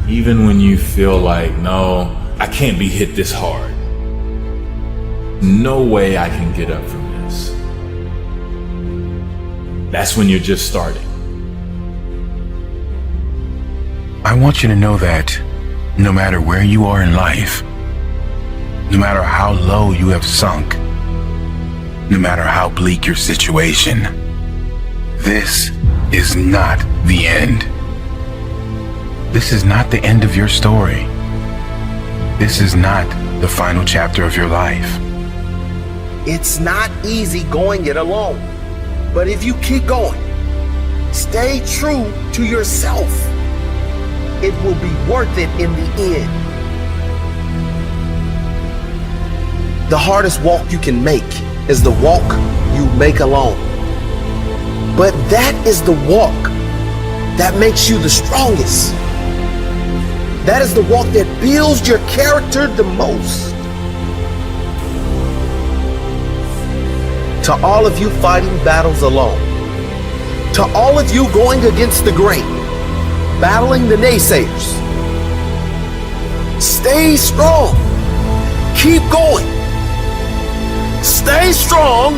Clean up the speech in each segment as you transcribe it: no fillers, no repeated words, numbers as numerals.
Even when you feel like, no, I can't be hit this hard. No way I can get up from this. That's when you're just starting. I want you to know that no matter where you are in life, no matter how low you have sunk, no matter how bleak your situation, this is not the end. This is not the end of your story. This is not the final chapter of your life. It's not easy going it alone, but if you keep going, stay true to yourself, it will be worth it in the end. The hardest walk you can make is the walk you make alone. But that is the walk that makes you the strongest. That is the walk that builds your character the most. To all of you fighting battles alone, to all of you going against the grain, battling the naysayers, stay strong. Keep going. Stay strong.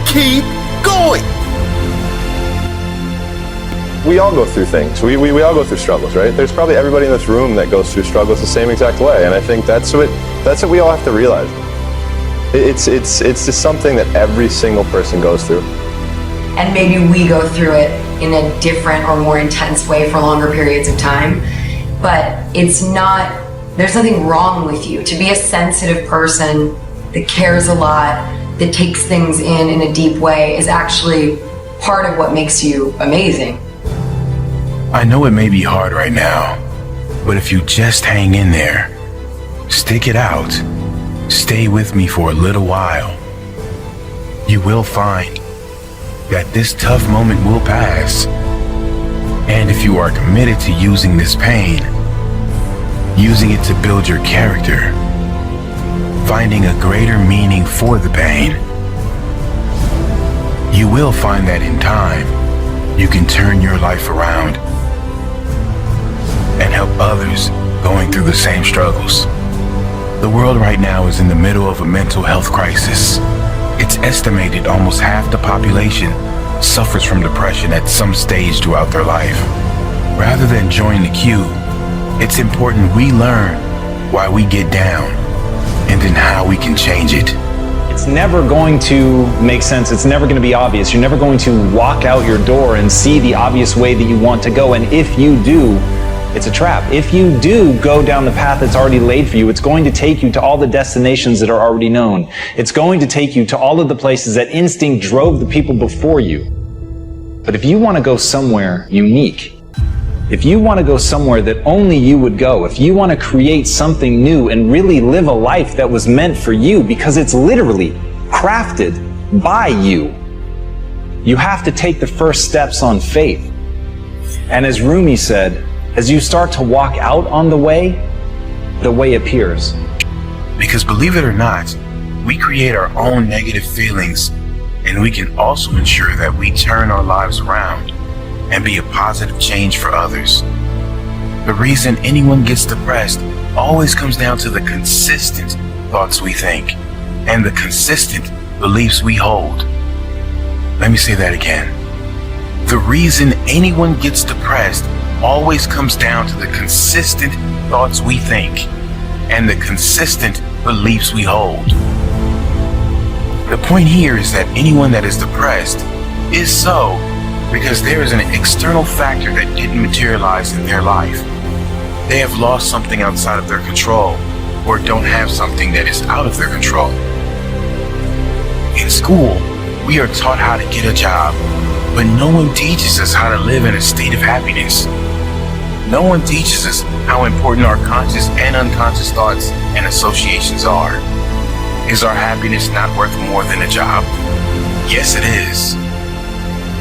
Keep going. We all go through things. We all go through struggles, right? There's probably everybody in this room that goes through struggles the same exact way, and I think that's what we all have to realize. It's just something that every single person goes through. And maybe we go through it in a different or more intense way for longer periods of time, but there's nothing wrong with you. To be a sensitive person that cares a lot, that takes things in a deep way, is actually part of what makes you amazing. I know it may be hard right now, but if you just hang in there, stick it out, stay with me for a little while, you will find that this tough moment will pass. And if you are committed to using this pain, using it to build your character, finding a greater meaning for the pain, you will find that in time, you can turn your life around and help others going through the same struggles. The world right now is in the middle of a mental health crisis. It's estimated almost half the population suffers from depression at some stage throughout their life. Rather than join the queue, it's important we learn why we get down and then how we can change it. It's never going to make sense. It's never going to be obvious. You're never going to walk out your door and see the obvious way that you want to go. And if you do, it's a trap. If you do go down the path that's already laid for you, it's going to take you to all the destinations that are already known. It's going to take you to all of the places that instinct drove the people before you. But if you want to go somewhere unique, if you want to go somewhere that only you would go, if you want to create something new and really live a life that was meant for you, because it's literally crafted by you, you have to take the first steps on faith. And as Rumi said, as you start to walk out on the way appears. Because believe it or not, we create our own negative feelings, and we can also ensure that we turn our lives around and be a positive change for others. The reason anyone gets depressed always comes down to the consistent thoughts we think and the consistent beliefs we hold. Let me say that again. The reason anyone gets depressed always comes down to the consistent thoughts we think and the consistent beliefs we hold. The point here is that anyone that is depressed is so because there is an external factor that didn't materialize in their life. They have lost something outside of their control or don't have something that is out of their control. In school, we are taught how to get a job, but no one teaches us how to live in a state of happiness. No one teaches us how important our conscious and unconscious thoughts and associations are. Is our happiness not worth more than a job? Yes, it is.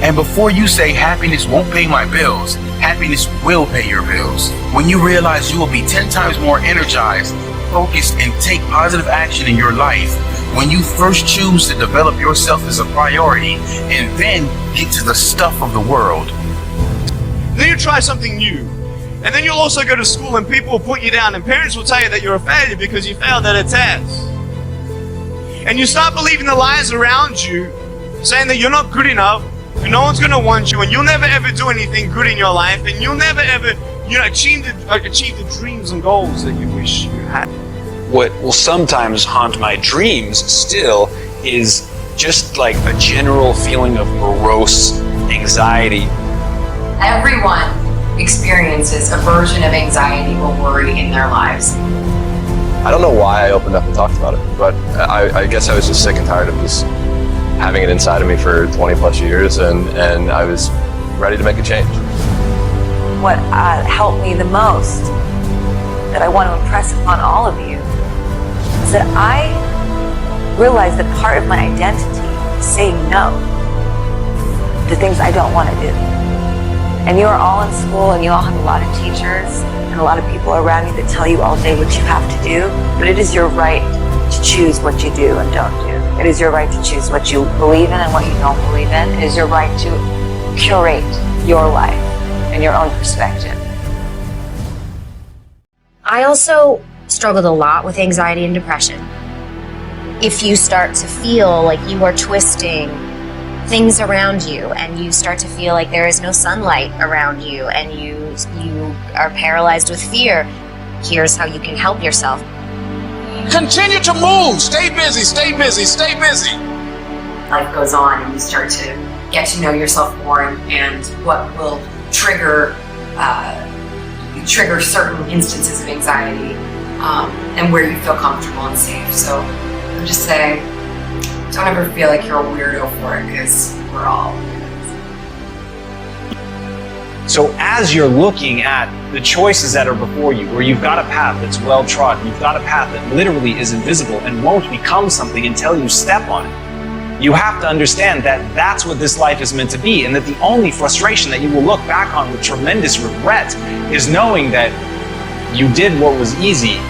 And before you say happiness won't pay my bills, happiness will pay your bills. When you realize you will be 10 times more energized, focused, and take positive action in your life, when you first choose to develop yourself as a priority and then get to the stuff of the world. Then you try something new. And then you'll also go to school and people will put you down, and parents will tell you that you're a failure because you failed at a test. And you start believing the lies around you, saying that you're not good enough, and no one's gonna want you, and you'll never ever do anything good in your life, and you'll never ever, achieve the dreams and goals that you wish you had. What will sometimes haunt my dreams still is just like a general feeling of morose anxiety. Everyone experiences a version of anxiety or worry in their lives. I don't know why I opened up and talked about it, but I guess I was just sick and tired of just having it inside of me for 20 plus years, and I was ready to make a change. What helped me the most, that I want to impress upon all of you, is that I realized that part of my identity is saying no to things I don't want to do. And you are all in school, and you all have a lot of teachers and a lot of people around you that tell you all day what you have to do, but it is your right to choose what you do and don't do. It is your right to choose what you believe in and what you don't believe in. It is your right to curate your life and your own perspective. I also struggled a lot with anxiety and depression. If you start to feel like you are twisting things around you, and you start to feel like there is no sunlight around you, and you are paralyzed with fear, here's how you can help yourself. Continue to move. Stay busy, stay busy, stay busy. Life goes on, and you start to get to know yourself more, and what will trigger certain instances of anxiety, and where you feel comfortable and safe. So I'm just saying, don't ever feel like you're a weirdo for it, because we're all weirdos. So as you're looking at the choices that are before you, where you've got a path that's well trodden, you've got a path that literally is invisible and won't become something until you step on it, you have to understand that that's what this life is meant to be, and that the only frustration that you will look back on with tremendous regret is knowing that you did what was easy,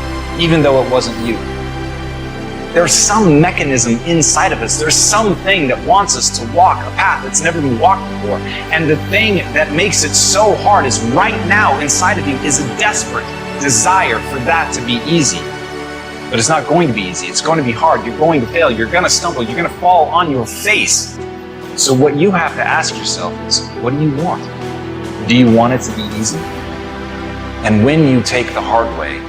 even though it wasn't you. There's some mechanism inside of us. There's something that wants us to walk a path that's never been walked before. And the thing that makes it so hard is right now inside of you is a desperate desire for that to be easy. But it's not going to be easy. It's going to be hard. You're going to fail. You're going to stumble. You're going to fall on your face. So what you have to ask yourself is, what do you want? Do you want it to be easy? And when you take the hard way,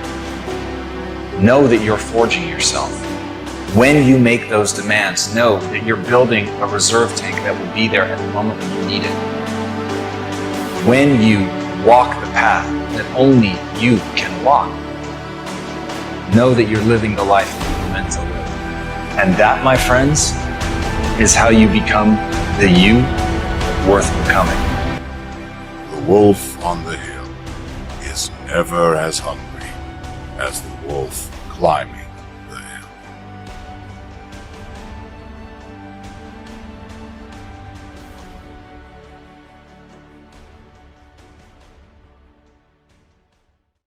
know that you're forging yourself. When you make those demands, know that you're building a reserve tank that will be there at the moment when you need it. When you walk the path that only you can walk, know that you're living the life that you're meant to live. And that, my friends, is how you become the you worth becoming. The wolf on the hill is never as hungry as the wolf climbing